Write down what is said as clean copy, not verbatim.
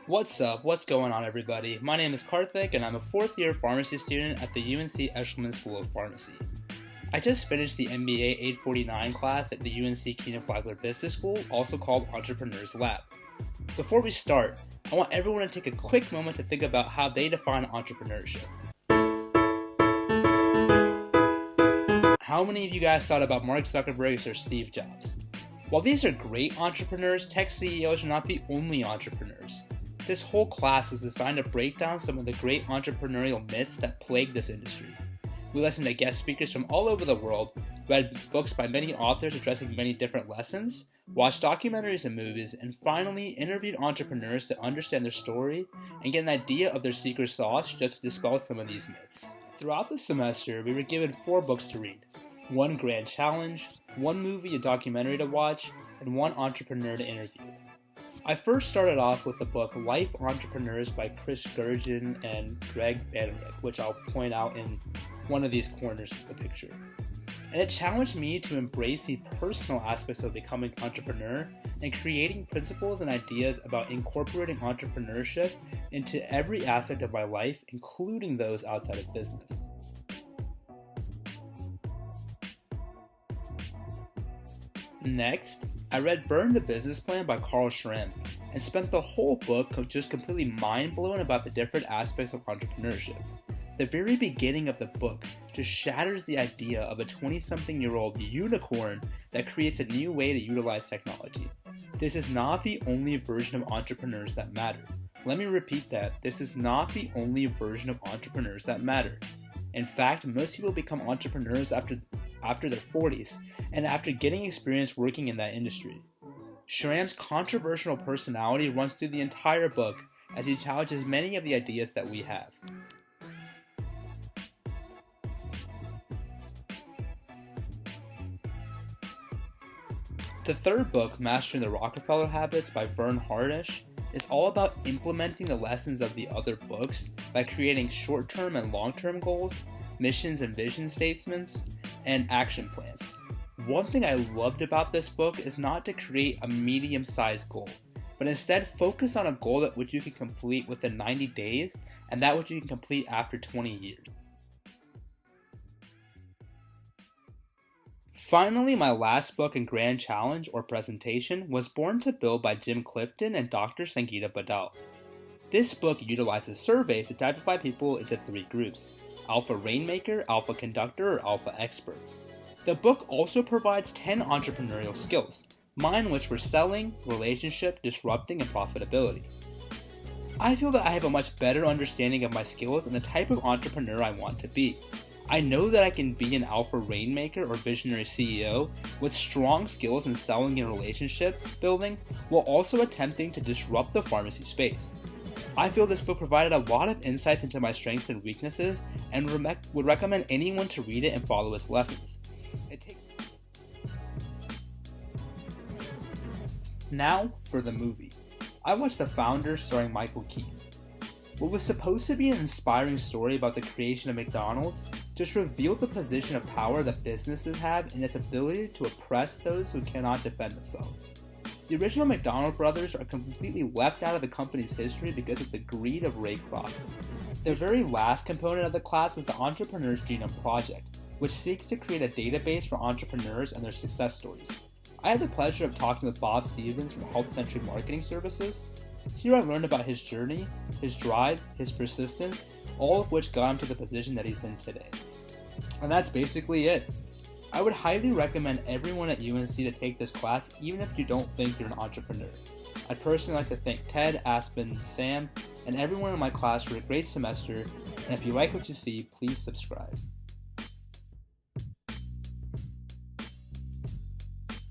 What's up? What's going on, everybody? My name is Karthik, and I'm a fourth-year pharmacy student at the UNC Eshelman School of Pharmacy. I just finished the MBA 849 class at the UNC Kenan-Flagler Business School, also called Entrepreneurs Lab. Before we start, I want everyone to take a quick moment to think about how they define entrepreneurship. How many of you guys thought about Mark Zuckerberg or Steve Jobs? While these are great entrepreneurs, tech CEOs are not the only entrepreneurs. This whole class was designed to break down some of the great entrepreneurial myths that plague this industry. We listened to guest speakers from all over the world, read books by many authors addressing many different lessons, watched documentaries and movies, and finally interviewed entrepreneurs to understand their story and get an idea of their secret sauce just to dispel some of these myths. Throughout the semester, we were given 4 books to read, 1 grand challenge, 1 movie and documentary to watch, and 1 entrepreneur to interview. I first started off with the book Life Entrepreneurs by Chris Gurgin and Greg Vanderbeek, which I'll point out in one of these corners of the picture. And it challenged me to embrace the personal aspects of becoming an entrepreneur and creating principles and ideas about incorporating entrepreneurship into every aspect of my life, including those outside of business. Next, I read Burn the Business Plan by Carl Schramm and spent the whole book just completely mind-blown about the different aspects of entrepreneurship. The very beginning of the book just shatters the idea of a 20-something-year-old unicorn that creates a new way to utilize technology. This is not the only version of entrepreneurs that matter. Let me repeat that. This is not the only version of entrepreneurs that matter. In fact, most people become entrepreneurs after their 40s and after getting experience working in that industry. Schramm's controversial personality runs through the entire book as he challenges many of the ideas that we have. The third book, Mastering the Rockefeller Habits by Vern Harnish, is all about implementing the lessons of the other books by creating short-term and long-term goals, missions and vision statements, and action plans. One thing I loved about this book is not to create a medium-sized goal, but instead focus on a goal that which you can complete within 90 days and that which you can complete after 20 years. Finally, my last book and grand challenge or presentation was Born to Build by Jim Clifton and Dr. Sangeeta Badal. This book utilizes surveys to typify people into 3 groups: Alpha Rainmaker, Alpha Conductor, or Alpha Expert. The book also provides 10 entrepreneurial skills, mine which were selling, relationship, disrupting, and profitability. I feel that I have a much better understanding of my skills and the type of entrepreneur I want to be. I know that I can be an Alpha Rainmaker or Visionary CEO with strong skills in selling and relationship building while also attempting to disrupt the pharmacy space. I feel this book provided a lot of insights into my strengths and weaknesses and would recommend anyone to read it and follow its lessons. Now for the movie. I watched The Founders starring Michael Keaton. What was supposed to be an inspiring story about the creation of McDonald's just revealed the position of power that businesses have and its ability to oppress those who cannot defend themselves. The original McDonald brothers are completely left out of the company's history because of the greed of Ray Kroc. The very last component of the class was the Entrepreneur's Genome Project, which seeks to create a database for entrepreneurs and their success stories. I had the pleasure of talking with Bob Stevens from Health Centric Marketing Services. Here I learned about his journey, his drive, his persistence, all of which got him to the position that he's in today. And that's basically it. I would highly recommend everyone at UNC to take this class even if you don't think you're an entrepreneur. I'd personally like to thank Ted, Aspen, Sam, and everyone in my class for a great semester, and if you like what you see, please subscribe.